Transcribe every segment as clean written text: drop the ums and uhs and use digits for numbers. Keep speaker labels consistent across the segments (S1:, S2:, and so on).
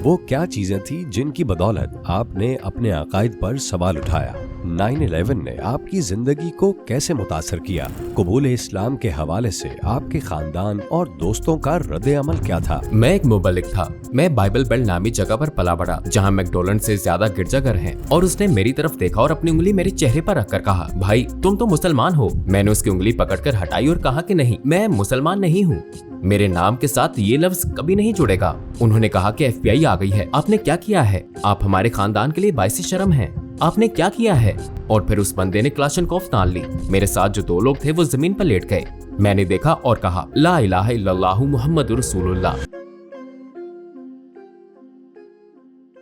S1: वो क्या चीजें थी जिनकी बदौलत आपने अपने अकायद पर सवाल उठाया? 9/11 ने आपकी जिंदगी को कैसे मुतासर किया? कबूल इस्लाम के हवाले से आपके खानदान और दोस्तों का रद्द अमल क्या था?
S2: मैं एक मुबल्लिग था। मैं बाइबल बेल्ट नामी जगह पर पला बड़ा, जहाँ मैकडोनल्ड से ज्यादा गिरजाघर हैं। और उसने मेरी तरफ देखा और अपनी उंगली मेरे चेहरे पर रखकर कहा, भाई तुम तो मुसलमान हो। मैंने उसकी उंगली पकड़कर हटाई और कहा कि नहीं, मैं मुसलमान नहीं हूँ। मेरे नाम के साथ ये लफ्ज कभी नहीं जुड़ेगा। उन्होंने कहा कि FBI आ गई है। आपने क्या किया है? आप हमारे खानदान के लिए बाइस शर्म हैं। आपने क्या किया है? और फिर उस बंदे ने क्लाशनकोफ तान ली। मेरे साथ जो दो लोग थे वो जमीन पर लेट गए। मैंने देखा और कहा, ला इलाहा इल्लल्लाहु मुहम्मदुर रसूलुल्लाह।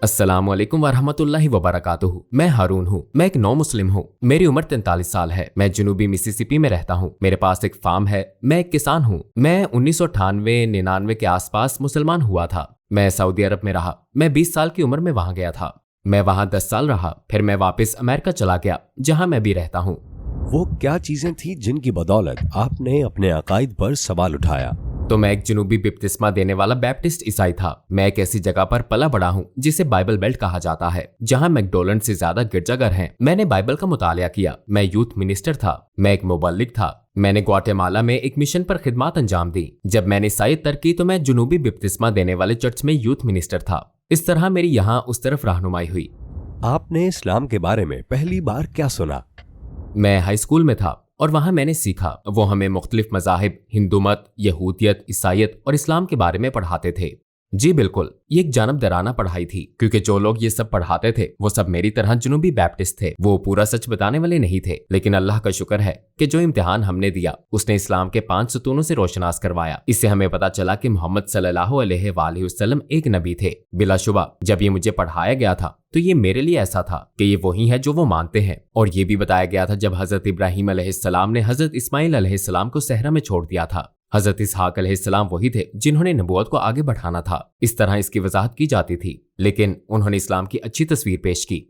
S2: अस्सलामु अलैकुम वरहमतुल्लाहि वबरकातुहू। मैं हारून हूँ। मैं एक नौ मुस्लिम हूँ। मेरी उम्र 43 साल है। मैं जनूबी मिसिसिपी में रहता हूँ। मेरे पास एक फार्म है। मैं एक किसान हूँ। मैं 1998-99 के आसपास मुसलमान हुआ था। मैं सऊदी अरब में रहा। मैं 20 साल की उम्र में वहां गया था। मैं वहां 10 साल रहा। फिर मैं वापस अमेरिका चला गया, जहां मैं भी रहता हूँ।
S1: वो क्या चीजें थी जिनकी बदौलत आपने अपने अकायद पर सवाल उठाया?
S2: तो मैं एक जनूबी बपतिस्मा देने वाला बैप्टिस्ट ईसाई था। मैं एक ऐसी जगह पर पला बड़ा हूँ जिसे बाइबल बेल्ट कहा जाता है, जहाँ मैकडोनल्ड से ज्यादा गिरजाघर हैं। मैंने बाइबल का मुतालिया किया। मैं यूथ मिनिस्टर था। मैं एक मुबल्लिग था। मैंने ग्वाटेमाला में एक मिशन पर खिदमत अंजाम दी। जब मैंने ईसाईयत तरक की तो मैं जनूबी बपतिस्मा देने वाले चर्च में यूथ मिनिस्टर था। इस तरह मेरी यहाँ उस तरफ रहनुमाई हुई।
S1: आपने इस्लाम के बारे में पहली बार क्या सुना?
S2: मैं हाई स्कूल में था और वहां मैंने सीखा। वो हमें मुख्तलिफ मज़ाहिब, हिंदू मत, यहूदियत, ईसाईयत और इस्लाम के बारे में पढ़ाते थे। जी बिल्कुल, ये एक जानबदाराना पढ़ाई थी, क्योंकि जो लोग ये सब पढ़ाते थे वो सब मेरी तरह जनूबी बैप्टिस्ट थे। वो पूरा सच बताने वाले नहीं थे, लेकिन अल्लाह का शुक्र है कि जो इम्तिहान हमने दिया उसने इस्लाम के 5 सतूनों से रोशनास करवाया। इससे हमें पता चला कि मोहम्मद सल्लल्लाहु अलैहि वसल्लम एक नबी थे। बिलाशुबा जब ये मुझे पढ़ाया गया था तो ये मेरे लिए ऐसा था कि ये वही है जो वो मानते हैं। और ये भी बताया गया था जब हजरत इब्राहिम अलैहिस्सलाम ने हजरत इस्माइल अलैहिस्सलाम को सहरा में छोड़ दिया था। हजरत इसहाक अलैहिस्सलाम वही थे जिन्होंने नबूवत को आगे बढ़ाना था। इस तरह इसकी वजाहत की जाती थी, लेकिन उन्होंने इस्लाम की अच्छी तस्वीर पेश की।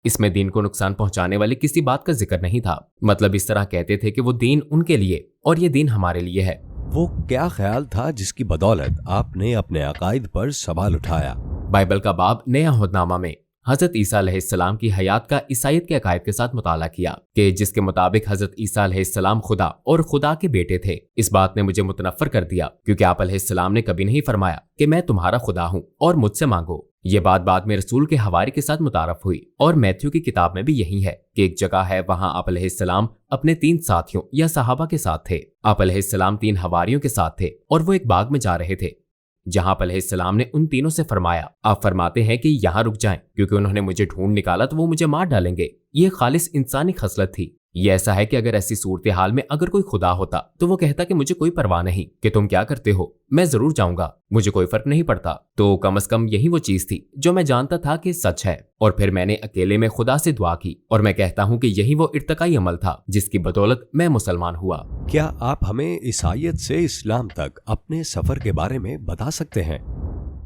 S2: इसमें दीन को नुकसान पहुंचाने वाली किसी बात का जिक्र नहीं था। मतलब इस तरह कहते थे कि वो दीन उनके लिए और ये दीन हमारे लिए है।
S1: वो क्या ख्याल था जिसकी बदौलत आपने अपने अकायद पर सवाल उठाया?
S2: बाइबल का बाब नया अहदनामा में हजरत ईसा अलैहिस्सलाम की हयात का ईसाईयत के अकायद के साथ मुताला किया कि जिसके मुताबिक हजरत ईसा अलैहिस्सलाम खुदा और खुदा के बेटे थे। इस बात ने मुझे मुतनफ्फर कर दिया, क्योंकि आप अलैहिस्सलाम ने कभी नहीं फरमाया कि मैं तुम्हारा खुदा हूँ और मुझसे मांगो। ये बात बाद में रसूल के हवारी के साथ मुतारफ हुई। और मैथ्यू की किताब में भी यही है कि एक जगह है, वहां आप अलैहिस्सलाम अपने 3 साथियों या सहाबा के साथ थे। आप अलैहिस्सलाम 3 हवारियों के साथ थे और वो एक बाग में जा रहे थे, जहां अलैहिस्सलाम ने उन तीनों से फरमाया, आप फरमाते हैं कि यहाँ रुक जाएं, क्योंकि उन्होंने मुझे ढूंढ निकाला तो वो मुझे मार डालेंगे। ये खालिस इंसानी खसलत थी। ये ऐसा है कि अगर ऐसी सूरत हाल में अगर कोई खुदा होता तो वो कहता कि मुझे कोई परवाह नहीं कि तुम क्या करते हो, मैं जरूर जाऊंगा, मुझे कोई फर्क नहीं पड़ता। तो कम से कम यही वो चीज थी जो मैं जानता था कि सच है। और फिर मैंने अकेले में खुदा से दुआ की, और मैं कहता हूँ कि यही वो इर्तकाई अमल था जिसकी बदौलत मैं मुसलमान हुआ।
S1: क्या आप हमें ईसाईयत से इस्लाम तक अपने सफर के बारे में बता सकते हैं?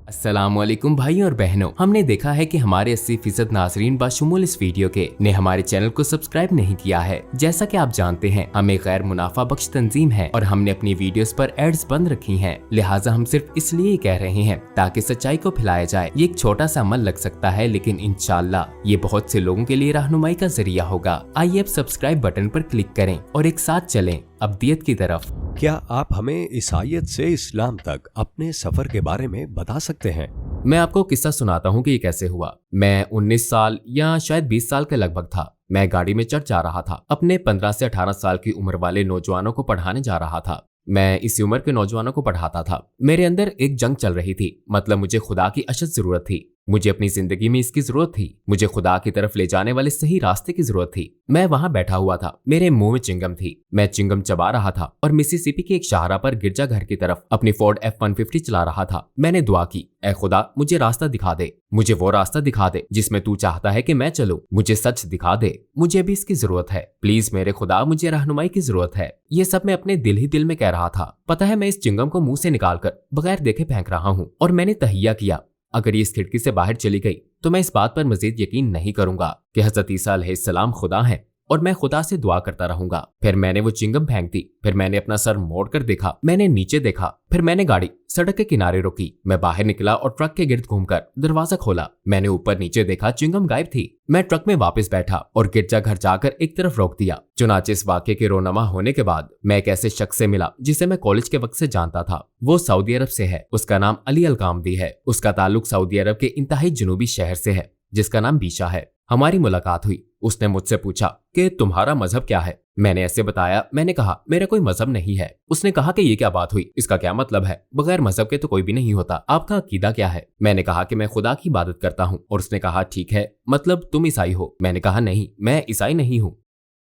S2: अस्सलामुअलैकुम भाई और बहनों, हमने देखा है कि हमारे 80% नाजरीन बाशुमूल इस वीडियो के ने हमारे चैनल को सब्सक्राइब नहीं किया है। जैसा कि आप जानते हैं, हम एक गैर मुनाफा बख्श तंजीम है और हमने अपनी वीडियोस पर एड्स बंद रखी हैं। लिहाजा हम सिर्फ इसलिए कह रहे हैं ताकि सच्चाई को फैलाया जाए। ये एक छोटा सा अमल लग सकता है, लेकिन इंशाअल्लाह ये बहुत से लोगों के लिए रहनुमाई का जरिया होगा। आइए अब सब्सक्राइब बटन पर क्लिक करें और एक साथ चलें अब्दियत की तरफ।
S1: क्या आप हमें ईसाईयत से इस्लाम तक अपने सफर के बारे में बता सकते हैं?
S2: मैं आपको किस्सा सुनाता हूँ कि ये कैसे हुआ। मैं 19 साल या शायद 20 साल के लगभग था। मैं गाड़ी में चढ़ जा रहा था। अपने 15 से 18 साल की उम्र वाले नौजवानों को पढ़ाने जा रहा था। मैं इसी उम्र के नौजवानों को पढ़ाता था। मेरे अंदर एक जंग चल रही थी। मतलब मुझे खुदा की अशद जरूरत थी। मुझे अपनी जिंदगी में इसकी जरूरत थी। मुझे खुदा की तरफ ले जाने वाले सही रास्ते की जरूरत थी। मैं वहां बैठा हुआ था। मेरे मुंह में चिंगम थी। मैं चिंगम चबा रहा था और मिसिसिपी के एक शाहरा पर गिरजाघर की तरफ अपनी फोर्ड F-150 चला रहा था। मैंने दुआ की, ऐ खुदा मुझे रास्ता दिखा दे, मुझे वो रास्ता दिखा दे जिसमें तू चाहता है कि मैं चलूं। मुझे सच दिखा दे, मुझे अभी इसकी जरूरत है। प्लीज मेरे खुदा, मुझे रहनुमाई की जरूरत है। ये सब मैं अपने दिल ही दिल में कह रहा था। पता है, मैं इस चिंगम को मुंह से निकालकर बगैर देखे फेंक रहा हूँ। और मैंने तहिया किया, अगर ये इस खिड़की से बाहर चली गई तो मैं इस बात पर मजीद यकीन नहीं करूंगा कि हजरत ईसा अलैहिस्सलाम खुदा हैं। और मैं खुदा से दुआ करता रहूंगा। फिर मैंने वो चिंगम फेंक दी। फिर मैंने अपना सर मोड़कर देखा, मैंने नीचे देखा। फिर मैंने गाड़ी सड़क के किनारे रोकी। मैं बाहर निकला और ट्रक के गिर्द घूमकर दरवाजा खोला। मैंने ऊपर नीचे देखा, चिंगम गायब थी। मैं ट्रक में वापस बैठा और गिरजाघर जाकर एक तरफ रोक दिया। चुनाचे इस वाक्य के रोनमा होने के बाद मैं एक ऐसे शख्स से मिला जिसे मैं कॉलेज के वक्त से जानता था। वो सऊदी अरब से है। उसका नाम अली अल कामदी है। उसका ताल्लुक सऊदी अरब के इंतहाई जनूबी शहर से है जिसका नाम बीशा है। हमारी मुलाकात हुई। उसने मुझसे पूछा कि तुम्हारा मजहब क्या है। मैंने ऐसे बताया। मैंने कहा मेरा कोई मजहब नहीं है। उसने कहा कि ये क्या बात हुई, इसका क्या मतलब है, बगैर मजहब के तो कोई भी नहीं होता, आपका अकीदा क्या है। मैंने कहा कि मैं खुदा की इबादत करता हूँ। और उसने कहा ठीक है, मतलब तुम ईसाई हो। मैंने कहा नहीं, मैं ईसाई नहीं हूँ।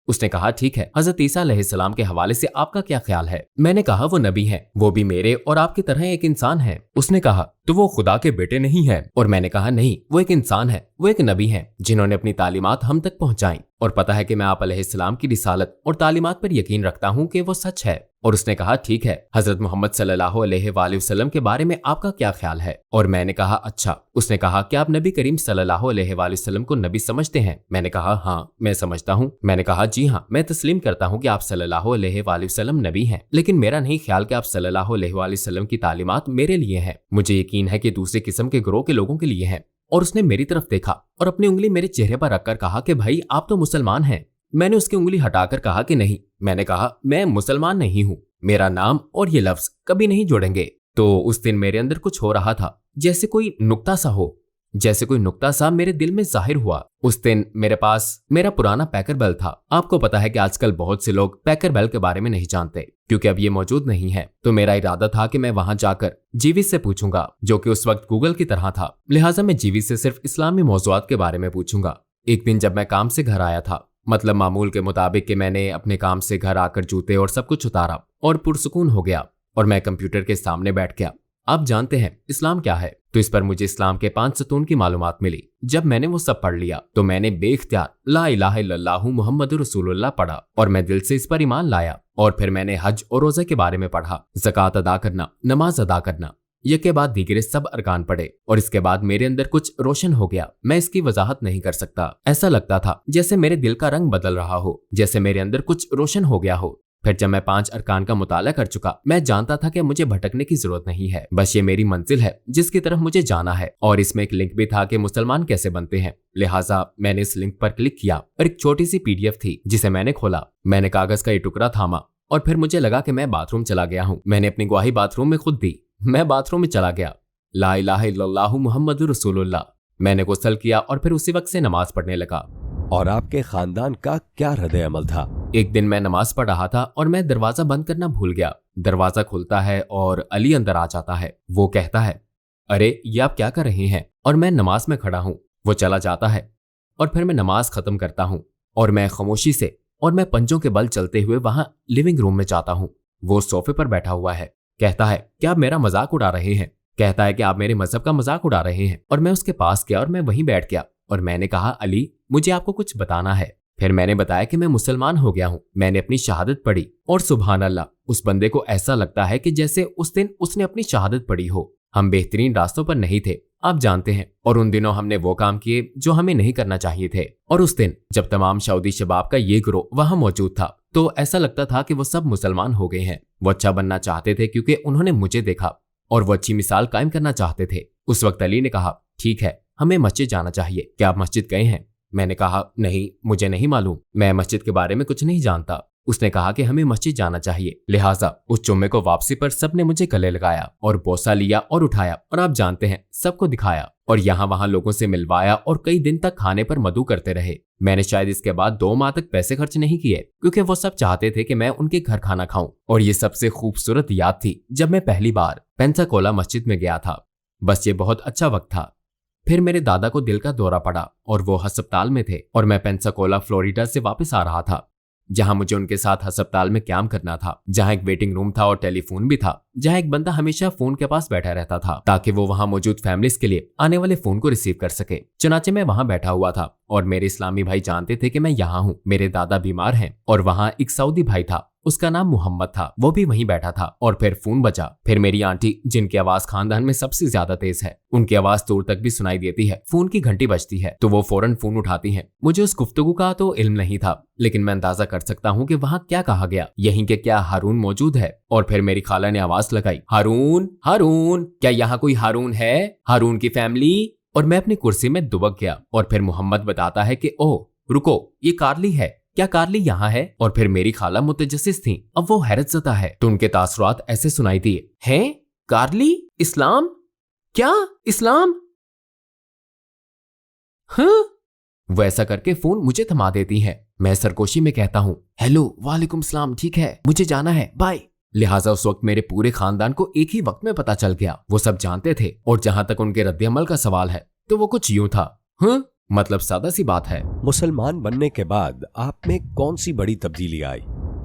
S2: उसने कहा ठीक है, हजरत ईसा अलैहिस्सलाम के हवाले से आपका क्या ख्याल है। मैंने कहा वो नबी हैं, वो भी मेरे और आपकी तरह एक इंसान है। उसने कहा तो वो खुदा के बेटे नहीं है। और मैंने कहा नहीं, वो एक इंसान है, वो एक नबी हैं जिन्होंने अपनी तालीमात हम तक पहुंचाई। और पता है कि मैं आप अलैहिस्सलाम की रिसालत और तालीमात पर यकीन रखता हूँ कि वो सच है। और उसने कहा ठीक है, हजरत मोहम्मद सल्लल्लाहु अलैहि वसल्लम के बारे में आपका क्या ख्याल है। और मैंने कहा अच्छा। उसने कहा क्या आप नबी करीम सल्लल्लाहु अलैहि वसल्लम को नबी समझते हैं। मैंने कहा हाँ, मैं समझता हूँ। मैंने कहा जी हाँ, मैं तस्लीम करता हूँ कि आप सल्लल्लाहु अलैहि वसल्लम नबी हैं, लेकिन मेरा नहीं ख्याल कि आप सल्लल्लाहु अलैहि वसल्लम की तालीमात मेरे लिए हैं। मुझे यकीन है कि दूसरे किस्म के गिरोह के लोगों के लिए हैं। और उसने मेरी तरफ देखा और अपनी उंगली मेरे चेहरे पर रखकर कहा कि भाई आप तो मुसलमान हैं। मैंने उसकी उंगली हटाकर कहा कि नहीं। मैंने कहा मैं मुसलमान नहीं हूँ, मेरा नाम और ये लफ्ज कभी नहीं जोड़ेंगे। तो उस दिन मेरे अंदर कुछ हो रहा था, जैसे कोई नुक्ता सा मेरे दिल में जाहिर हुआ। उस दिन मेरे पास मेरा पुराना पैकर बेल था। आपको पता है कि आजकल बहुत से लोग पैकर बेल के बारे में नहीं जानते क्योंकि अब ये मौजूद नहीं है। तो मेरा इरादा था कि मैं वहां जाकर जीविस से पूछूंगा, जो कि उस वक्त गूगल की तरह था। लिहाजा मैं जीविस से सिर्फ इस्लामी मौजूआत के बारे में पूछूंगा। एक दिन जब मैं काम से घर आया था, मतलब मामूल के मुताबिक कि मैंने अपने काम से घर आकर जूते और सब कुछ उतारा और पुरसुकून हो गया और मैं कंप्यूटर के सामने बैठ गया। आप जानते हैं इस्लाम क्या है, तो इस पर मुझे इस्लाम के 5 सतून की मालूमात मिली। जब मैंने वो सब पढ़ लिया तो मैंने बेख्तियार ला इलाहा इल्लल्लाहु मुहम्मदुर रसूलुल्लाह पढ़ा और मैं दिल से इस पर ईमान लाया। और फिर मैंने हज और रोजे के बारे में पढ़ा, ज़कात अदा करना, नमाज अदा करना, ये के बाद दीगरे सब अरकान पढ़े। और इसके बाद मेरे अंदर कुछ रोशन हो गया। मैं इसकी वजाहत नहीं कर सकता। ऐसा लगता था जैसे मेरे दिल का रंग बदल रहा हो, जैसे मेरे अंदर कुछ रोशन हो गया हो। फिर जब मैं 5 अरकान का मुताला कर चुका, मैं जानता था कि मुझे भटकने की जरूरत नहीं है, बस ये मेरी मंजिल है जिसकी तरफ मुझे जाना है। और इसमें एक लिंक भी था कि मुसलमान कैसे बनते हैं। लिहाजा मैंने इस लिंक पर क्लिक किया और एक छोटी सी PDF थी जिसे मैंने खोला। मैंने कागज का ये टुकड़ा थामा और फिर मुझे लगा कि मैं बाथरूम चला गया हूँ। मैंने अपनी गवाही बाथरूम में खुद दी। मैं बाथरूम में चला गया। ला इलाहा इल्लल्लाहु मुहम्मदुर रसूलुल्लाह। मैंने गुस्ल किया और फिर उसी वक्त से नमाज पढ़ने लगा।
S1: और आपके खानदान का क्या रद्द अमल था?
S2: एक दिन मैं नमाज पढ़ रहा था और मैं दरवाजा बंद करना भूल गया। दरवाजा खुलता है और अली अंदर आ जाता है। वो कहता है अरे ये आप क्या कर रहे हैं? और मैं नमाज में खड़ा हूँ। वो चला जाता है और फिर मैं नमाज खत्म करता हूँ और मैं खामोशी से और मैं पंजों के बल चलते हुए वहां लिविंग रूम में जाता हूँ। वो सोफे पर बैठा हुआ है। कहता है क्या आप मेरा मजाक उड़ा रहे हैं? कहता है कि आप मेरे मजहब का मजाक उड़ा रहे हैं। और मैं उसके पास गया और मैं वहीं बैठ गया और मैंने कहा अली मुझे आपको कुछ बताना है। फिर मैंने बताया कि मैं मुसलमान हो गया हूँ। मैंने अपनी शहादत पढ़ी और सुभान अल्लाह, उस बंदे को ऐसा लगता है कि जैसे उस दिन उसने अपनी शहादत पढ़ी हो। हम बेहतरीन रास्तों पर नहीं थे, आप जानते हैं, और उन दिनों हमने वो काम किए जो हमें नहीं करना चाहिए थे। और उस दिन जब तमाम सऊदी शबाब का ये गिरोह वहां मौजूद था तो ऐसा लगता था कि वो सब मुसलमान हो गए हैं। वो अच्छा बनना चाहते थे क्योंकि उन्होंने मुझे देखा और वो अच्छी मिसाल कायम करना चाहते थे। उस वक्त अली ने कहा ठीक है, हमें मस्जिद जाना चाहिए, क्या आप मस्जिद गए हैं? मैंने कहा नहीं, मुझे नहीं मालूम, मैं मस्जिद के बारे में कुछ नहीं जानता। उसने कहा कि हमें मस्जिद जाना चाहिए। लिहाजा उस जुम्मे को वापसी पर सबने मुझे गले लगाया और बोसा लिया और उठाया और आप जानते हैं सबको दिखाया और यहाँ वहां लोगों से मिलवाया और कई दिन तक खाने पर मदु करते रहे। मैंने शायद इसके बाद 2 माह तक पैसे खर्च नहीं किए क्योंकि वो सब चाहते थे कि मैं उनके घर खाना खाऊं। और ये सबसे खूबसूरत याद थी जब मैं पहली बार पेंसाकोला मस्जिद में गया था। बस ये बहुत अच्छा वक्त था। फिर मेरे दादा को दिल का दौरा पड़ा और वो अस्पताल में थे और मैं पेंसाकोला फ्लोरिडा से वापस आ रहा था, जहां मुझे उनके साथ अस्पताल में क्याम करना था, जहां एक वेटिंग रूम था और टेलीफोन भी था, जहां एक बंदा हमेशा फोन के पास बैठा रहता था ताकि वो वहां मौजूद फैमिलीज के लिए आने वाले फोन को रिसीव कर सके। चुनाचे मैं वहां बैठा हुआ था और मेरे इस्लामी भाई जानते थे कि मैं यहाँ हूँ। मेरे दादा बीमार हैं और वहाँ एक सऊदी भाई था उसका नाम मोहम्मद था, वो भी वहीं बैठा था। और फिर फोन बजा। फिर मेरी आंटी, जिनकी आवाज खानदान में सबसे ज्यादा तेज है, उनकी आवाज दूर तक भी सुनाई देती है। फोन की घंटी बजती है तो वो फौरन फोन उठाती हैं। मुझे उस गुफ्तगू का तो इल्म नहीं था, लेकिन मैं अंदाजा कर सकता हूँ कि वहाँ क्या कहा गया। यहीं के क्या हारून मौजूद है? और फिर मेरी खाला ने आवाज लगाई, हारून, हारून, क्या यहाँ कोई हारून है? हारून की फैमिली? और मैं अपनी कुर्सी में दुबक गया। और फिर मोहम्मद बताता है कि ओह रुको, ये कार्ली है। क्या कार्ली यहाँ है? और फिर मेरी खाला मुतजस्सिस थी, अब वो हैरतज़दा है तो उनके तासुरात ऐसे सुनाई दिए, हैं कार्ली? इस्लाम? क्या इस्लाम? हाँ? वो ऐसा करके फोन मुझे थमा देती है। मैं सरगोशी में कहता हूँ, हेलो, वालेकुम सलाम, ठीक है, मुझे जाना है, बाय। लिहाजा उस वक्त मेरे पूरे खानदान को एक ही वक्त में पता चल गया। वो सब जानते थे। और जहां तक उनके रद्द-ए-अमल का सवाल है तो वो कुछ यूं था। हाँ, मतलब सादा सी बात है।
S1: मुसलमान बनने के बाद आप में कौन सी बड़ी तब्दीली आई?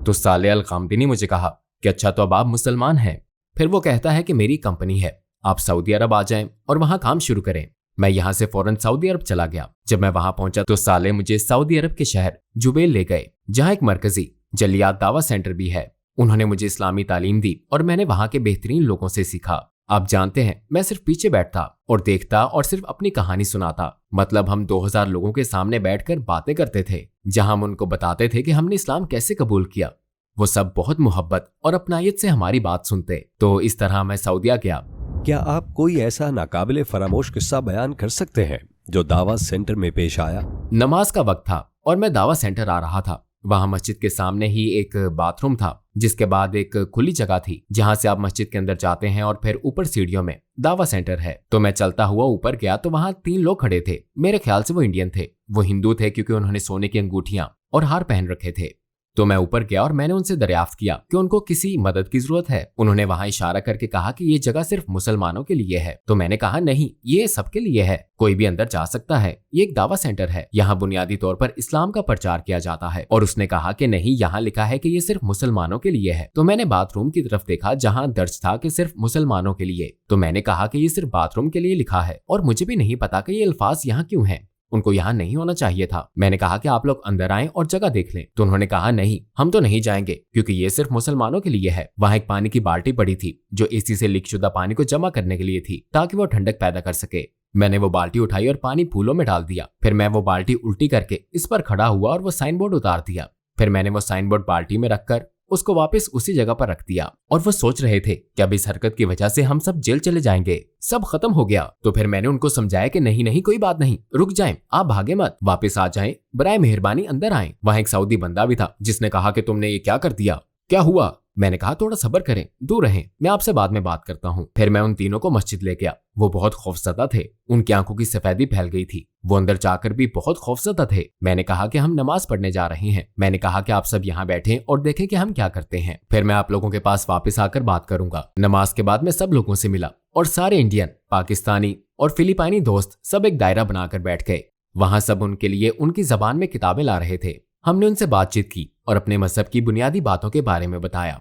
S2: तो साले अल कामदी ने मुझे कहा कि अच्छा तो अब आप मुसलमान हैं। फिर वो कहता है कि मेरी कंपनी है, आप सऊदी अरब आ जाएं और वहां काम शुरू करें। मैं यहाँ से फौरन सऊदी अरब चला गया। जब मैं वहां पहुंचा तो साले मुझे सऊदी अरब के शहर जुबैल ले गए, जहाँ एक मरकजी जलियात दावा सेंटर भी है। उन्होंने मुझे इस्लामी तालीम दी और मैंने वहां के बेहतरीन लोगों से सीखा। आप जानते हैं, मैं सिर्फ पीछे बैठता और देखता और सिर्फ अपनी कहानी सुनाता। मतलब हम 2000 लोगों के सामने बैठकर बातें करते थे, जहां हम उनको बताते थे कि हमने इस्लाम कैसे कबूल किया। वो सब बहुत मोहब्बत और अपनायत से हमारी बात सुनते। तो इस तरह मैं सऊदिया गया।
S1: क्या आप कोई ऐसा नाकाबिले फरामोश किस्सा बयान कर सकते हैं जो दावा सेंटर में पेश आया?
S2: नमाज का वक्त था और मैं दावा सेंटर आ रहा था। वहां मस्जिद के सामने ही एक बाथरूम था, जिसके बाद एक खुली जगह थी जहां से आप मस्जिद के अंदर जाते हैं और फिर ऊपर सीढ़ियों में दावा सेंटर है। तो मैं चलता हुआ ऊपर गया तो वहां 3 लोग खड़े थे। मेरे ख्याल से वो इंडियन थे। वो हिंदू थे क्योंकि उन्होंने सोने की अंगूठियां और हार पहन रखे थे। तो मैं ऊपर गया और मैंने उनसे दरियाफ्त किया कि उनको किसी मदद की जरूरत है। उन्होंने वहां इशारा करके कहा कि ये जगह सिर्फ मुसलमानों के लिए है। तो मैंने कहा नहीं, ये सबके लिए है, कोई भी अंदर जा सकता है। ये एक दावा सेंटर है, यहाँ बुनियादी तौर पर इस्लाम का प्रचार किया जाता है। और उसने कहा कि नहीं, यहाँ लिखा है कि ये सिर्फ मुसलमानों के लिए है। तो मैंने बाथरूम की तरफ देखा जहाँ दर्ज था कि सिर्फ मुसलमानों के लिए। तो मैंने कहा कि ये सिर्फ बाथरूम के लिए लिखा है और मुझे भी नहीं पता कि ये अल्फाज यहाँ क्यों हैं। उनको यहाँ नहीं होना चाहिए था। मैंने कहा कि आप लोग अंदर आएं और जगह देख लें। तो उन्होंने कहा नहीं, हम तो नहीं जाएंगे क्योंकि ये सिर्फ मुसलमानों के लिए है। वहां एक पानी की बाल्टी पड़ी थी जो एसी से लीकशुदा पानी को जमा करने के लिए थी ताकि वो ठंडक पैदा कर सके। मैंने वो बाल्टी उठाई और पानी फूलों में डाल दिया। फिर मैं वो बाल्टी उल्टी करके इस पर खड़ा हुआ और वो साइन बोर्ड उतार दिया। फिर मैंने वो साइन बोर्ड बाल्टी में रखकर उसको वापस उसी जगह पर रख दिया। और वो सोच रहे थे कि अब इस हरकत की वजह से हम सब जेल चले जाएंगे, सब खत्म हो गया। तो फिर मैंने उनको समझाया कि नहीं नहीं, कोई बात नहीं, रुक जाएं, आप भागे मत, वापस आ जाएं, बराए मेहरबानी अंदर आएं। वहां एक सऊदी बंदा भी था जिसने कहा कि तुमने ये क्या कर दिया, क्या हुआ? मैंने कहा थोड़ा सब्र करें, दूर रहें, मैं आपसे बाद में बात करता हूँ। फिर मैं उन तीनों को मस्जिद ले गया। वो बहुत खौफजदा थे, उनकी आंखों की सफेदी फैल गई थी। वो अंदर जाकर भी बहुत खौफजदा थे। मैंने कहा कि हम नमाज पढ़ने जा रहे हैं। मैंने कहा कि आप सब यहाँ बैठें और देखें कि हम क्या करते हैं। फिर मैं आप लोगों के पास वापस आकर बात करूंगा। नमाज के बाद मैं सब लोगों से मिला और सारे इंडियन, पाकिस्तानी और फिलिपाइनी दोस्त सब एक दायरा बनाकर बैठ गए। वहां सब उनके लिए उनकी जबान में किताबें ला रहे थे। हमने उनसे बातचीत की और अपने मजहब की बुनियादी बातों के बारे में बताया।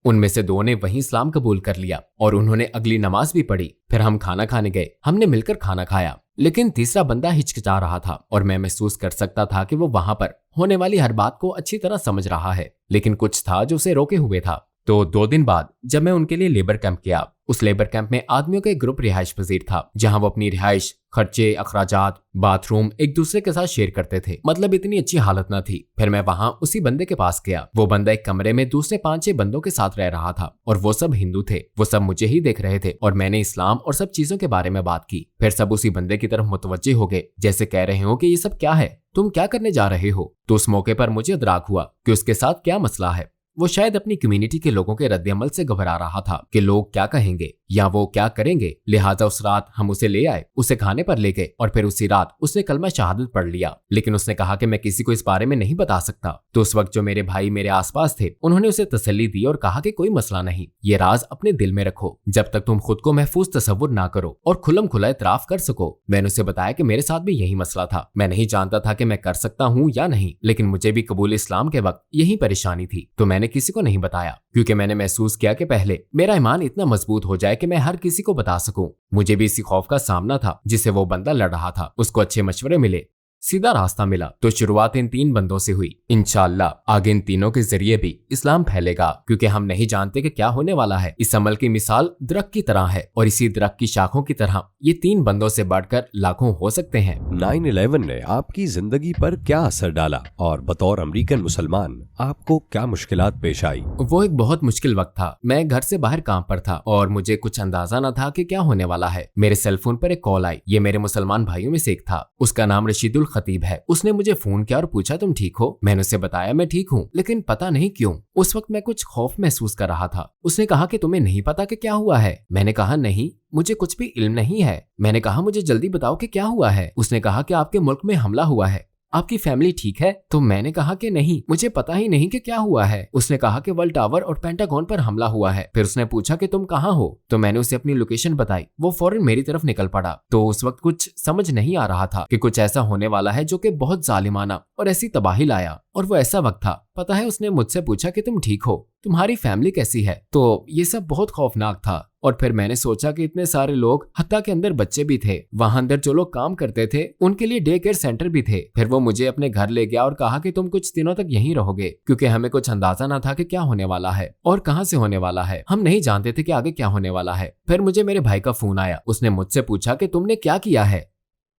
S2: उनमें से 2 ने वहीं इस्लाम कबूल कर लिया और उन्होंने अगली नमाज भी पढ़ी। फिर हम खाना खाने गए। हमने मिलकर खाना खाया, लेकिन तीसरा बंदा हिचकिचा रहा था और मैं महसूस कर सकता था कि वो वहां पर होने वाली हर बात को अच्छी तरह समझ रहा है, लेकिन कुछ था जो उसे रोके हुए था। तो 2 दिन बाद जब मैं उनके लिए लेबर कैंप गया, उस लेबर कैंप में आदमियों का एक ग्रुप रिहाइश पजीर था, जहां वो अपनी रिहाइश, खर्चे, अखराजात, बाथरूम एक दूसरे के साथ शेयर करते थे। मतलब इतनी अच्छी हालत ना थी। फिर मैं वहां उसी बंदे के पास गया। वो बंदा एक कमरे में दूसरे 5-6 बंदों के साथ रह रहा था और वो सब हिंदू थे। वो सब मुझे ही देख रहे थे और मैंने इस्लाम और सब चीजों के बारे में बात की। फिर सब उसी बंदे की तरफ मुतवज्जे हो गए, जैसे कह रहे हो कि ये सब क्या है, तुम क्या करने जा रहे हो। तो उस मौके पर मुझे इदराक हुआ कि उसके साथ क्या मसला है। वो शायद अपनी कम्युनिटी के लोगों के रद्द-ए-अमल से घबरा रहा था कि लोग क्या कहेंगे या वो क्या करेंगे। लिहाजा उस रात हम उसे ले आए, उसे खाने पर ले गए और फिर उसी रात उसने कलमा शहादत पढ़ लिया। लेकिन उसने कहा कि मैं किसी को इस बारे में नहीं बता सकता। तो उस वक्त जो मेरे भाई मेरे आसपास थे, उन्होंने उसे तसल्ली दी और कहा कि कोई मसला नहीं, ये राज अपने दिल में रखो जब तक तुम खुद को महफूज तसव्वुर ना करो और खुलम खुला इतराफ कर सको। मैंने उसे बताया कि मेरे साथ भी यही मसला था। मैं नहीं जानता था कि मैं कर सकता हूँ या नहीं, लेकिन मुझे भी कबूल इस्लाम के वक्त यही परेशानी थी। तो मैंने किसी को नहीं बताया क्योंकि मैंने महसूस किया कि पहले मेरा ईमान इतना मजबूत हो जाए कि मैं हर किसी को बता सकूं। मुझे भी इसी खौफ का सामना था जिसे वो बंदा लड़ रहा था। उसको अच्छे मशवरे मिले सीधा रास्ता मिला तो शुरुआत इन 3 बंदों से हुई। इंशाअल्लाह आगे इन तीनों के जरिए भी इस्लाम फैलेगा, क्योंकि हम नहीं जानते कि क्या होने वाला है। इस अमल की मिसाल दरख्त की तरह है और इसी दरख्त की शाखों की तरह ये 3 बंदों से बढ़कर लाखों हो सकते हैं।
S1: 9/11 ने आपकी जिंदगी पर क्या असर डाला और बतौर अमेरिकन मुसलमान आपको क्या मुश्किलात पेश आई?
S2: वो एक बहुत मुश्किल वक्त था। मैं घर से बाहर काम पर था और मुझे कुछ अंदाजा न था कि क्या होने वाला है। मेरे सेलफोन पर एक कॉल आई। ये मेरे मुसलमान भाइयों में से एक था। उसका नाम रशीदुल खतीब है। उसने मुझे फोन किया और पूछा तुम ठीक हो? मैंने उसे बताया मैं ठीक हूँ, लेकिन पता नहीं क्यों उस वक्त मैं कुछ खौफ महसूस कर रहा था। उसने कहा कि तुम्हें नहीं पता कि क्या हुआ है? मैंने कहा नहीं, मुझे कुछ भी इल्म नहीं है। मैंने कहा मुझे जल्दी बताओ कि क्या हुआ है। उसने कहा कि आपके मुल्क में हमला हुआ है, आपकी फैमिली ठीक है? तो मैंने कहा कि नहीं, मुझे पता ही नहीं कि क्या हुआ है। उसने कहा कि वर्ल्ड टावर और पेंटागन पर हमला हुआ है। फिर उसने पूछा कि तुम कहाँ हो? तो मैंने उसे अपनी लोकेशन बताई। वो फौरन मेरी तरफ निकल पड़ा। तो उस वक्त कुछ समझ नहीं आ रहा था कि कुछ ऐसा होने वाला है जो कि बहुत जालिमाना और ऐसी तबाही लाया। और वो ऐसा वक्त था, पता है, उसने मुझसे पूछा कि तुम ठीक हो, तुम्हारी फैमिली कैसी है? तो ये सब बहुत खौफनाक था। और फिर मैंने सोचा कि इतने सारे लोग, हत्ता के अंदर बच्चे भी थे, वहां अंदर जो लोग काम करते थे उनके लिए डे केयर सेंटर भी थे। फिर वो मुझे अपने घर ले गया और कहा कि तुम कुछ दिनों तक यहीं रहोगे, क्योंकि हमें कुछ अंदाजा ना था कि क्या होने वाला है और कहां से होने वाला है। हम नहीं जानते थे कि आगे क्या होने वाला है। फिर मुझे मेरे भाई का फोन आया। उसने मुझसे पूछा कि तुमने क्या किया है?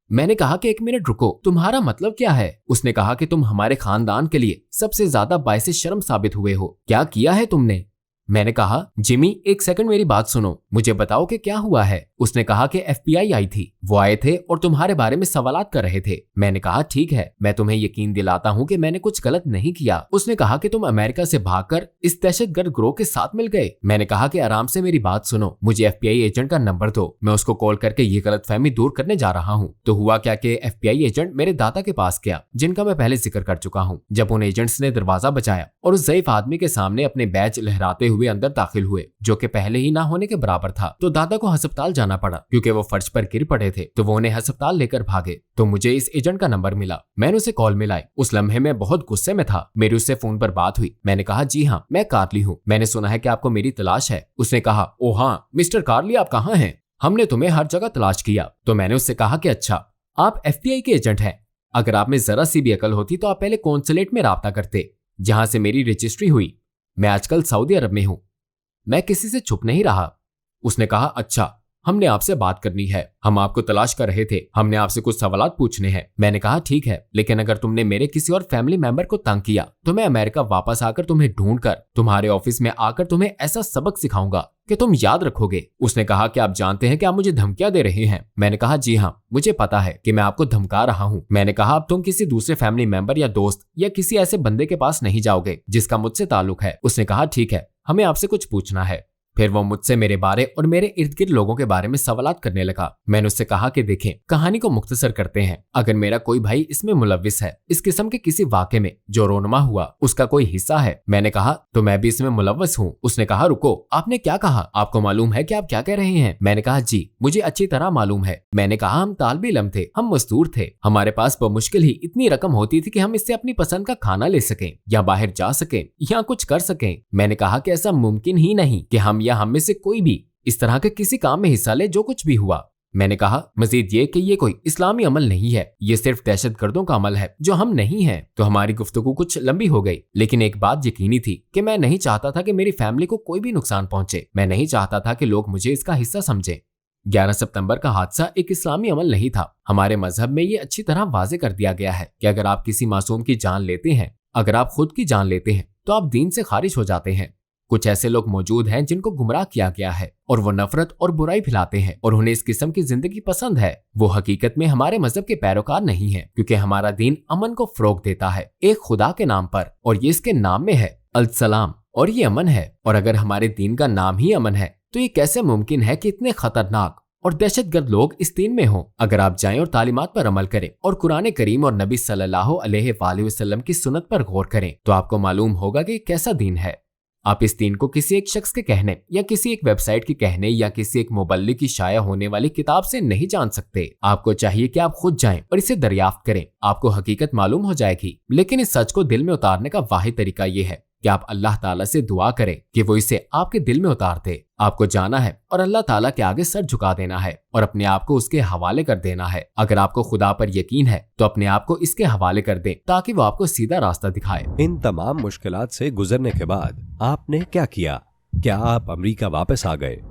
S2: मैंने कहा कि 1 मिनट रुको, तुम्हारा मतलब क्या है? उसने कहा कि तुम हमारे खानदान के लिए सबसे ज्यादा बाइसे शर्म साबित हुए हो। क्या किया है तुमने? मैंने कहा जिमी 1 सेकंड मेरी बात सुनो, मुझे बताओ कि क्या हुआ है। उसने कहा कि FBI आई थी, वो आए थे और तुम्हारे बारे में सवालात कर रहे थे। मैंने कहा ठीक है, मैं तुम्हें यकीन दिलाता हूँ कि मैंने कुछ गलत नहीं किया। उसने कहा कि तुम अमेरिका से भागकर इस दहशतगर्द ग्रोह के साथ मिल गए। मैंने कहा कि आराम से मेरी बात सुनो, मुझे FBI एजेंट का नंबर दो, मैं उसको कॉल करके ये गलतफहमी दूर करने जा रहा हूँ। तो हुआ क्या कि FBI एजेंट मेरे दादा के पास गया, जिनका मैं पहले जिक्र कर चुका हूँ। जब उन एजेंट्स ने दरवाजा बजाया और उस ज़ईफ आदमी के सामने अपने बैज लहराते हुए अंदर दाखिल हुए, जो कि पहले ही ना होने के बराबर था, तो दादा को अस्पताल जाना पड़ा क्योंकि वो फर्श पर गिर पड़े थे। तो वो उन्हें अस्पताल लेकर भागे। तो मुझे इस एजेंट का नंबर मिला। मैंने उसे कॉल मिलाई। उस लम्हे में बहुत गुस्से में था। मेरी उससे फोन पर बात हुई। मैंने कहा जी हाँ, मैं कार्ली हूँ, मैंने सुना है कि आपको मेरी तलाश है। उसने कहा ओ हाँ मिस्टर कार्ली, आप कहाँ हैं? हमने तुम्हें हर जगह तलाश किया। तो मैंने उससे कहा कि अच्छा, आप FBI के एजेंट हैं। अगर आप में जरा सी भी अकल होती तो आप पहले कॉन्सुलेट में राब्ता करते, जहां से मेरी रजिस्ट्री हुई। मैं आजकल सऊदी अरब में हूं। मैं किसी से छुप नहीं रहा। उसने कहा अच्छा, हमने आपसे बात करनी है, हम आपको तलाश कर रहे थे, हमने आपसे कुछ सवालात पूछने हैं। मैंने कहा ठीक है, लेकिन अगर तुमने मेरे किसी और फैमिली मेंबर को तंग किया तो मैं अमेरिका वापस आकर तुम्हें ढूंढकर तुम्हारे ऑफिस में आकर तुम्हें ऐसा सबक सिखाऊंगा कि तुम याद रखोगे। उसने कहा कि आप जानते हैं कि आप मुझे धमकियां दे रहे हैं। मैंने कहा जी हाँ, मुझे पता है कि मैं आपको धमका रहा हूँ। मैंने कहा अब तुम किसी दूसरे फैमिली मेंबर या दोस्त या किसी ऐसे बंदे के पास नहीं जाओगे जिसका मुझसे ताल्लुक है। उसने कहा ठीक है, हमें आपसे कुछ पूछना है। फिर वो मुझसे मेरे बारे और मेरे इर्द गिर्द लोगों के बारे में सवालात करने लगा। मैंने उससे कहा कि देखें, कहानी को मुख्तसर करते हैं, अगर मेरा कोई भाई इसमें मुलव्विस है, इस किस्म के किसी वाक़े में जो रोनमा हुआ उसका कोई हिस्सा है। मैंने कहा तो मैं भी इसमें मुलव्वस हूँ। उसने कहा रुको, आपने क्या कहा? आपको मालूम है कि आप क्या कह रहे हैं? मैंने कहा जी, मुझे अच्छी तरह मालूम है। मैंने कहा हम तालिबे इल्म थे, हम मजदूर थे, हमारे पास बमुश्किल ही इतनी रकम होती थी कि हम इससे अपनी पसंद का खाना ले सकें या बाहर जा सकें या कुछ कर सकें। मैंने कहा कि ऐसा मुमकिन ही नहीं कि हम या हम में से कोई भी इस तरह के किसी काम में हिस्सा ले जो कुछ भी हुआ। मैंने कहा मजीद ये कि ये कोई इस्लामी अमल नहीं है, ये सिर्फ दहशतगर्दों का अमल है जो हम नहीं हैं। तो हमारी गुफ्तगू कुछ लंबी हो गई, लेकिन एक बात यकीनी थी कि मैं नहीं चाहता था कि मेरी फैमिली को कोई भी नुकसान पहुंचे। मैं नहीं चाहता था कि लोग मुझे इसका हिस्सा समझें। 11 सितंबर का हादसा एक इस्लामी अमल नहीं था। हमारे मजहब में ये अच्छी तरह वाजे कर दिया गया है कि अगर आप किसी मासूम की जान लेते हैं, अगर आप खुद की जान लेते हैं, तो आप दीन से खारिज हो जाते हैं। कुछ ऐसे लोग मौजूद हैं जिनको गुमराह किया गया है और वो नफरत और बुराई फैलाते हैं और उन्हें इस किस्म की जिंदगी पसंद है। वो हकीकत में हमारे मजहब के पैरोकार नहीं है, क्योंकि हमारा दीन अमन को फरोग देता है एक खुदा के नाम पर, और ये इसके नाम में है अल-सलाम, और ये अमन है। और अगर हमारे दीन का नाम ही अमन है तो ये कैसे मुमकिन है कि इतने खतरनाक और दहशतगर्द लोग इस दीन में हों? अगर आप जाएं और तालीमात पर अमल करें और कुरान करीम और नबी सल्लल्लाहु अलैहि वसल्लम की सुन्नत पर गौर करें तो आपको मालूम होगा कि कैसा दीन है। आप इस दीन को किसी एक शख्स के कहने या किसी एक वेबसाइट के कहने या किसी एक मुबल्लिग की शाया होने वाली किताब से नहीं जान सकते। आपको चाहिए कि आप खुद जाएं और इसे दरियाफ्त करें, आपको हकीकत मालूम हो जाएगी। लेकिन इस सच को दिल में उतारने का वाहिद तरीका यह है कि कि आप अल्लाह ताला से दुआ करें कि वो इसे आपके दिल में उतार दे। आपको जाना है और अल्लाह ताला के आगे सर झुका देना है और अपने आप को उसके हवाले कर देना है। अगर आपको खुदा पर यकीन है तो अपने आप को इसके हवाले कर दें ताकि वो आपको सीधा रास्ता दिखाए।
S1: इन तमाम मुश्किलात से गुजरने के बाद आपने क्या किया? क्या आप अमेरिका वापस आ गए?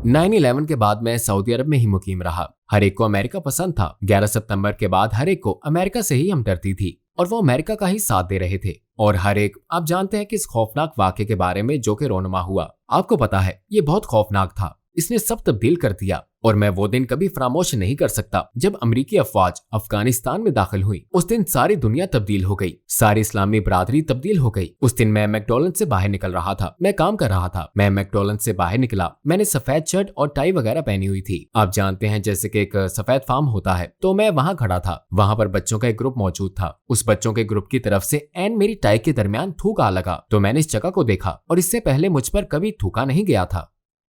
S2: 9/11 के बाद मैं सऊदी अरब में ही मुकीम रहा। हर एक को अमेरिका पसंद था। 11 सितंबर के बाद हर एक को अमेरिका से ही हमदर्दी थी और वो अमेरिका का ही साथ दे रहे थे। और हर एक, आप जानते हैं कि इस खौफनाक वाक़े के बारे में जो कि रोनमा हुआ, आपको पता है ये बहुत खौफनाक था। इसने सब तब्दील कर दिया और मैं वो दिन कभी फरामोश नहीं कर सकता जब अमेरिकी अफवाज अफगानिस्तान में दाखिल हुई। उस दिन सारी दुनिया तब्दील हो गई, सारी इस्लामी बरादरी तब्दील हो गई। उस दिन मैं मैकडॉनल्ड से बाहर निकल रहा था, मैं काम कर रहा था। मैं मैकडॉनल्ड से बाहर निकला, मैंने सफेद शर्ट और टाई वगैरह पहनी हुई थी। आप जानते हैं जैसे कि एक सफेद फार्म होता है, तो मैं वहां खड़ा था। वहां पर बच्चों का एक ग्रुप मौजूद था। उस बच्चों के ग्रुप की तरफ से एन मेरी टाई के दरमियान थूक आ लगा तो मैंने इस जगह को देखा और इससे पहले मुझ पर कभी थूका नहीं गया था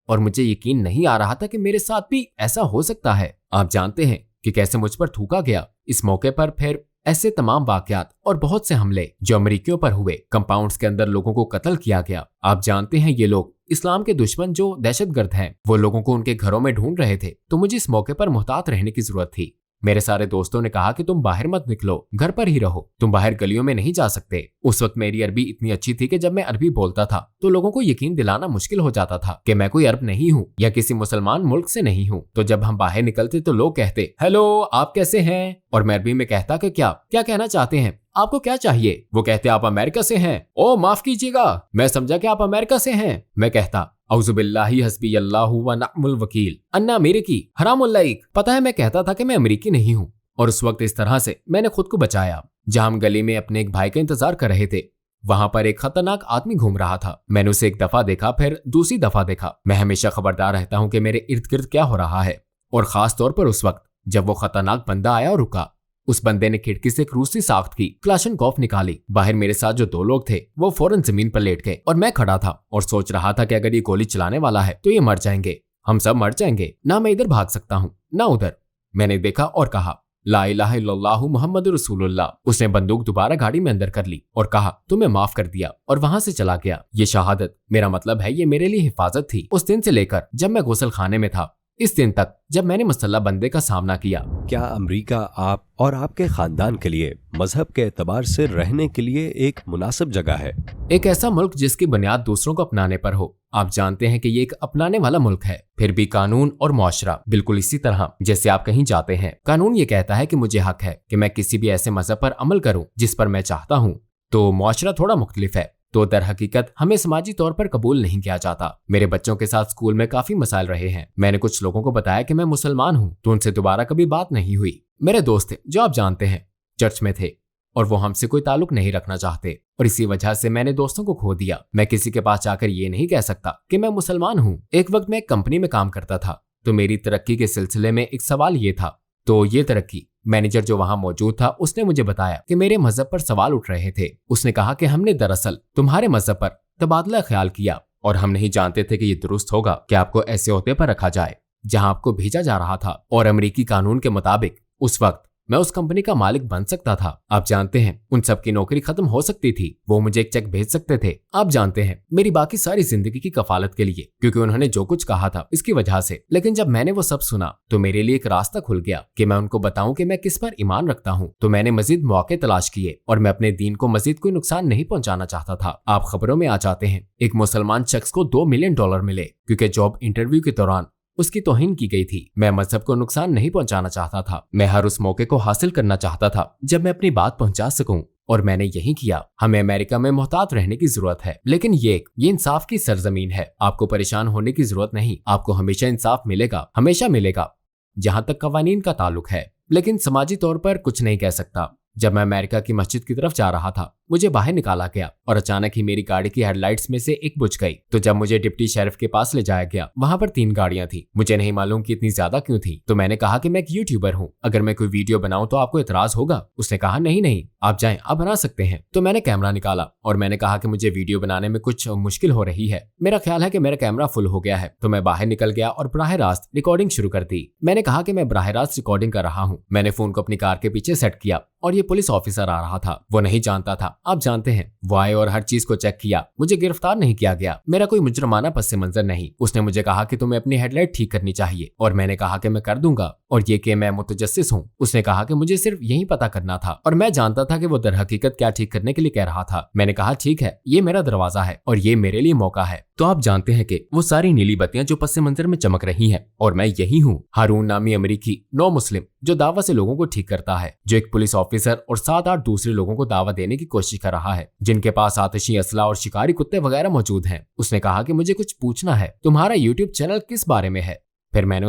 S2: और मुझे यकीन नहीं आ रहा था कि मेरे साथ भी ऐसा हो सकता है। आप जानते हैं कि कैसे मुझ पर थूका गया। इस मौके पर फिर ऐसे तमाम वाकयात और बहुत से हमले जो अमेरिकियों पर हुए, कंपाउंड्स के अंदर लोगों को कत्ल किया गया। आप जानते हैं ये लोग इस्लाम के दुश्मन जो दहशतगर्द हैं, वो लोगों को उनके घरों में ढूंढ रहे थे। तो मुझे इस मौके पर मुहतात रहने की जरूरत थी। मेरे सारे दोस्तों ने कहा कि तुम बाहर मत निकलो, घर पर ही रहो, तुम बाहर गलियों में नहीं जा सकते। उस वक्त मेरी अरबी इतनी अच्छी थी कि जब मैं अरबी बोलता था तो लोगों को यकीन दिलाना मुश्किल हो जाता था कि मैं कोई अरब नहीं हूँ या किसी मुसलमान मुल्क से नहीं हूँ। तो जब हम बाहर निकलते तो लोग कहते हेलो, आप कैसे हैं, और मैं अरबी में कहता कि क्या कहना चाहते हैं, आपको क्या चाहिए। वो कहते आप अमेरिका से हैं। ओ माफ कीजिएगा, मैं समझा कि आप अमेरिका से हैं। मैं कहता औजुबिल्लाहि हस्बी अल्लाहु व निअमुल वकील, अन्ना अमेरिकी हरामुल्लाइक। पता है मैं कहता था कि मैं अमेरिकी नहीं हूँ और उस वक्त इस तरह से मैंने खुद को बचाया। जहां हम गली में अपने एक भाई का इंतजार कर रहे थे, वहां पर एक खतरनाक आदमी घूम रहा था। मैंने उसे एक दफा देखा, फिर दूसरी दफा देखा। मैं हमेशा खबरदार रहता हूँ कि मेरे इर्द गिर्द क्या हो रहा है, और खास तौर पर उस वक्त जब वो खतरनाक बंदा आया और रुका। उस बंदे ने खिड़की से एक रूसी साख्त की क्लाशनकोफ निकाली। बाहर मेरे साथ जो 2 लोग थे वो फौरन जमीन पर लेट गए और मैं खड़ा था और सोच रहा था कि अगर ये गोली चलाने वाला है तो ये मर जाएंगे, हम सब मर जाएंगे। ना मैं इधर भाग सकता हूँ ना उधर। मैंने देखा और कहा ला इलाहा इल्लल्लाहु मुहम्मद रसूलुल्लाह। उसने बंदूक दोबारा गाड़ी में अंदर कर ली और कहा तुम्हें माफ कर दिया, और वहां से चला गया। ये शहादत, मेरा मतलब है ये मेरे लिए हिफाजत थी। उस दिन से लेकर जब मैं गुसल खाने में था, इस दिन तक जब मैंने मुसल्ला बंदे का सामना किया।
S1: क्या अमेरिका आप और आपके खानदान के लिए मजहब के एतबार से रहने के लिए एक मुनासिब जगह है?
S2: एक ऐसा मुल्क जिसकी बुनियाद दूसरों को अपनाने पर हो। आप जानते हैं कि ये एक अपनाने वाला मुल्क है। फिर भी कानून और मुआशरा बिल्कुल इसी तरह जैसे आप कहीं जाते हैं। कानून ये कहता है कि मुझे हक है कि मैं किसी भी ऐसे मजहब पर अमल करूं जिस पर मैं चाहता हूं। तो मुआशरा थोड़ा मुख्तलिफ है। तो दर हकीकत हमें समाजी तौर पर कबूल नहीं किया जाता। मेरे बच्चों के साथ स्कूल में काफी मसाइल रहे हैं। मैंने कुछ लोगों को बताया कि मैं मुसलमान हूँ तो उनसे दोबारा कभी बात नहीं हुई। मेरे दोस्त थे जो आप जानते हैं चर्च में थे और वो हमसे कोई ताल्लुक नहीं रखना चाहते, और इसी वजह से मैंने दोस्तों को खो दिया। मैं किसी के पास जाकर ये नहीं कह सकता कि मैं मुसलमान हूँ। एक वक्त मैं एक कंपनी में काम करता था तो मेरी तरक्की के सिलसिले में एक सवाल ये था। तो ये तरक्की मैनेजर जो वहां मौजूद था उसने मुझे बताया कि मेरे मजहब पर सवाल उठ रहे थे। उसने कहा कि हमने दरअसल तुम्हारे मजहब पर तबादला ख्याल किया और हम नहीं जानते थे कि ये दुरुस्त होगा कि आपको ऐसे ओहदे पर रखा जाए जहां आपको भेजा जा रहा था। और अमेरिकी कानून के मुताबिक उस वक्त मैं उस कंपनी का मालिक बन सकता था। आप जानते हैं उन सब की नौकरी खत्म हो सकती थी। वो मुझे एक चेक भेज सकते थे, आप जानते हैं मेरी बाकी सारी जिंदगी की कफालत के लिए, क्योंकि उन्होंने जो कुछ कहा था इसकी वजह से। लेकिन जब मैंने वो सब सुना तो मेरे लिए एक रास्ता खुल गया कि मैं उनको बताऊं कि मैं किस पर ईमान रखता हूँ। तो मैंने मजीद मौके तलाश किए और मैं अपने दीन को मजीद कोई नुकसान नहीं पहुंचाना चाहता था। आप खबरों में आ जाते हैं एक मुसलमान शख्स को $2 मिलियन मिले क्योंकि जॉब इंटरव्यू के दौरान उसकी तौहीन की गई थी। मैं मजहब को नुकसान नहीं पहुंचाना चाहता था। मैं हर उस मौके को हासिल करना चाहता था जब मैं अपनी बात पहुंचा सकूं, और मैंने यही किया। हमें अमेरिका में मोहतात रहने की जरूरत है, लेकिन ये इंसाफ की सरजमीन है। आपको परेशान होने की जरूरत नहीं, आपको हमेशा इंसाफ मिलेगा, हमेशा मिलेगा जहां तक कवानीन का ताल्लुक है। लेकिन समाजी तौर पर कुछ नहीं कह सकता। जब मैं अमेरिका की मस्जिद की तरफ जा रहा था मुझे बाहर निकाला गया और अचानक ही मेरी गाड़ी की हेडलाइट्स में से एक बुझ गई। तो जब मुझे डिप्टी शेरिफ के पास ले जाया गया वहां पर 3 गाड़ियां थी। मुझे नहीं मालूम कि इतनी ज्यादा क्यों थी। तो मैंने कहा कि मैं एक यूट्यूबर हूँ, अगर मैं कोई वीडियो बनाऊं तो आपको एतराज होगा। उसने कहा नहीं आप जाएं, आप बना सकते हैं। तो मैंने कैमरा निकाला और मैंने कहा कि मुझे वीडियो बनाने में कुछ मुश्किल हो रही है। मेरा ख्याल है कि मेरा कैमरा फुल हो गया है। तो मैं बाहर निकल गया और बराह रास्त रिकॉर्डिंग शुरू कर दी। मैंने कहा कि मैं बराह रास्त रिकॉर्डिंग कर रहा हूँ। मैंने फोन को अपनी कार के पीछे सेट किया और ये पुलिस ऑफिसर आ रहा था। वो नहीं जानता था आप जानते हैं, वो आए और हर चीज को चेक किया। मुझे गिरफ्तार नहीं किया गया, मेरा कोई मुजरमाना पस मंजर नहीं। उसने मुझे कहा कि तुम्हें अपनी हेडलाइट ठीक करनी चाहिए और मैंने कहा कि मैं कर दूंगा, और ये कि मैं मुतजस्सिस हूँ। उसने कहा कि मुझे सिर्फ यही पता करना था और मैं जानता था कि वो दर हकीकत क्या ठीक करने के लिए कह रहा था। मैंने कहा ठीक है, ये मेरा दरवाजा है और ये मेरे लिए मौका है। तो आप जानते हैं कि वो सारी नीली बत्तियां जो पस मंजर में चमक रही हैं, और मैं यही हूँ, हारून नामी अमेरिकी नौ मुस्लिम जो दावा से लोगों को ठीक करता है, जो एक पुलिस ऑफिसर और 7-8 दूसरे लोगों को दावा देने की कोशिश कर रहा है, जिनके पास आतिशी असला और शिकारी कुत्ते वगैरह मौजूद हैं। उसने कहा कि मुझे कुछ पूछना है, तुम्हारा यूट्यूब चैनल किस बारे में है? फिर मैंने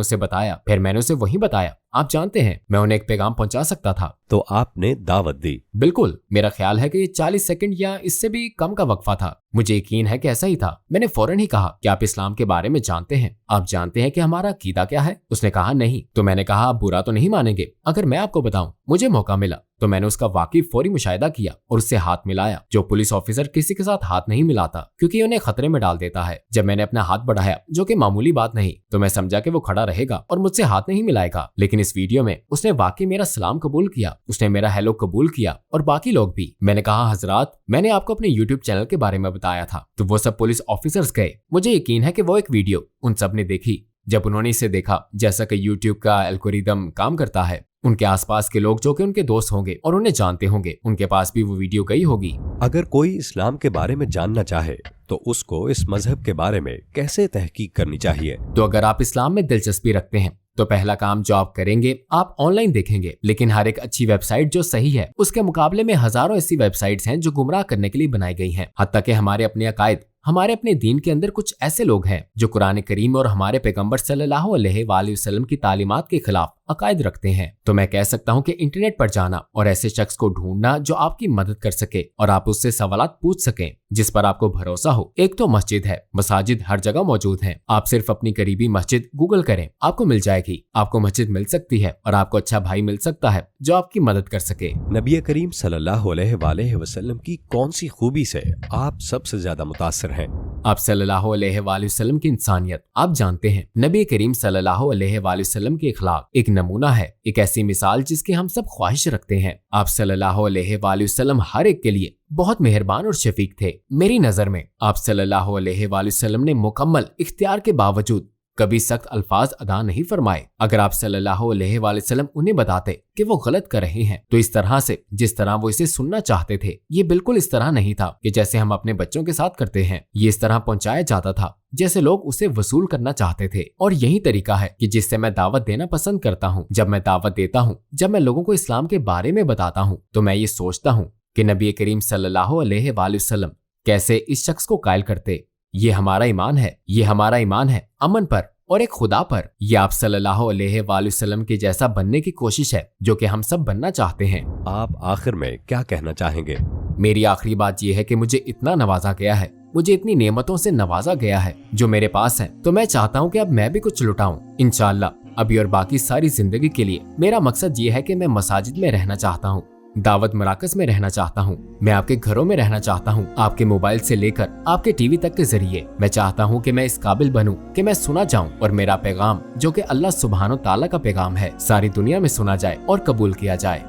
S2: उसे वही बताया। आप जानते हैं, मैं उन्हें एक पैगाम पहुंचा सकता था।
S1: तो आपने दावत दी?
S2: बिल्कुल, मेरा ख्याल है कि ये 40 सेकंड या इससे भी कम का वक्फा था। मुझे यकीन है कि ऐसा ही था। मैंने फौरन ही कहा कि आप इस्लाम के बारे में जानते हैं, आप जानते हैं कि हमारा अकीदा क्या है? उसने कहा नहीं। तो मैंने कहा आप बुरा तो नहीं मानेंगे अगर मैं आपको बताऊं? मुझे मौका मिला तो मैंने उसका वाकई फौरी मुशाहिदा किया और उससे हाथ मिलाया, जो पुलिस ऑफिसर किसी के साथ हाथ नहीं मिलाता क्योंकि उन्हें खतरे में डाल देता है। जब मैंने अपना हाथ बढ़ाया, जो कि मामूली बात नहीं, तो मैं समझा कि वो खड़ा रहेगा और मुझसे हाथ नहीं मिलाएगा, लेकिन इस वीडियो में उसने वाकई मेरा सलाम कबूल किया, उसने मेरा हेलो कबूल किया और बाकी लोग भी। मैंने कहा हजरात, मैंने आपको अपने यूट्यूब चैनल के बारे में बताया था। तो वो सब पुलिस ऑफिसर्स गए। मुझे यकीन है कि वो एक वीडियो उन सब ने देखी। जब उन्होंने इसे देखा, जैसा कि यूट्यूब का एल्गोरिदम काम करता है, उनके आसपास के लोग जो कि उनके दोस्त होंगे और उन्हें जानते होंगे, उनके पास भी वो वीडियो गई होगी।
S1: अगर कोई इस्लाम के बारे में जानना चाहे तो उसको इस मजहब के बारे में कैसे तहकीक करनी चाहिए?
S2: तो अगर आप इस्लाम में दिलचस्पी रखते हैं तो पहला काम जो आप करेंगे, आप ऑनलाइन देखेंगे। लेकिन हर एक अच्छी वेबसाइट जो सही है, उसके मुकाबले में हजारों ऐसी वेबसाइट्स हैं जो गुमराह करने के लिए बनाई गई हैं। हत्ता कि हमारे अपने अकायद, हमारे अपने दीन के अंदर कुछ ऐसे लोग हैं जो कुरान करीम और हमारे पैगंबर सल्लल्लाहु अलैहि वसल्लम की तालीमात के खिलाफ अकायद रखते हैं। तो मैं कह सकता हूं कि इंटरनेट पर जाना और ऐसे शख्स को ढूंढना जो आपकी मदद कर सके और आप उससे सवालात पूछ सकें जिस पर आपको भरोसा हो। एक तो मस्जिद है, मसाजिद हर जगह मौजूद हैं। आप सिर्फ अपनी करीबी मस्जिद गूगल करें, आपको मिल जाएगी। आपको मस्जिद मिल सकती है और आपको अच्छा भाई मिल सकता है जो आपकी मदद कर सके।
S1: नबी करीम सल्लल्लाहु अलैहि वसल्लम की कौन सी खूबी से आप सबसे ज्यादा मुतासिर हैं?
S2: आप सल्लल्लाहु अलैहि वसल्लम की इंसानियत। आप जानते हैं, नबी करीम सल्लल्लाहु अलैहि वसल्लम के अखलाक एक नमूना है, एक ऐसी मिसाल जिसकी हम सब ख्वाहिश रखते हैं। आप सल्लल्लाहु अलैहि वसल्लम हर एक के लिए बहुत मेहरबान और शफीक थे। मेरी नजर में आप सल्लल्लाहु अलैहि वसल्लम ने मुकम्मल इख्तियार के बावजूद कभी सख्त अल्फाज अदा नहीं फरमाए। अगर आप सल्लल्लाहु अलैहि वसल्लम उन्हें बताते कि वो गलत कर रहे हैं तो इस तरह से जिस तरह वो इसे सुनना चाहते थे, ये बिल्कुल इस तरह नहीं था कि जैसे हम अपने बच्चों के साथ करते हैं। ये इस तरह पहुंचाया जाता था जैसे लोग उसे वसूल करना चाहते थे। और यही तरीका है कि जिससे मैं दावत देना पसंद करता हूँ। जब मैं दावत देता हूँ, जब मैं लोगों को इस्लाम के बारे में बताता हूँ, तो मैं ये सोचता हूँ कि नबी करीम सल्लल्लाहु अलैहि वसल्लम कैसे इस शख्स को कायल करते। ये हमारा ईमान है, ये हमारा ईमान है अमन पर और एक खुदा पर। ये आप सल्लल्लाहु अलैहि वसल्लम के जैसा बनने की कोशिश है जो कि हम सब बनना चाहते हैं।
S1: आप आखिर में क्या कहना चाहेंगे?
S2: मेरी आखिरी बात यह है कि मुझे इतना नवाजा गया है, मुझे इतनी नेमतों से नवाजा गया है जो मेरे पास है, तो मैं चाहता हूँ कि अब मैं भी कुछ लुटाऊं। इंशाअल्लाह अभी और बाकी सारी जिंदगी के लिए मेरा मकसद ये है कि मैं मसाजिद में रहना चाहता हूँ, दावत मराकज में रहना चाहता हूँ, मैं आपके घरों में रहना चाहता हूँ, आपके मोबाइल से लेकर आपके टीवी तक के जरिए। मैं चाहता हूँ कि मैं इस काबिल बनूं कि मैं सुना जाऊं और मेरा पैगाम जो कि अल्लाह सुब्हानो ताला का पैगाम है, सारी दुनिया में सुना जाए और कबूल किया जाए।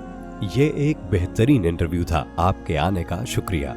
S1: ये एक बेहतरीन इंटरव्यू था। आपके आने का शुक्रिया।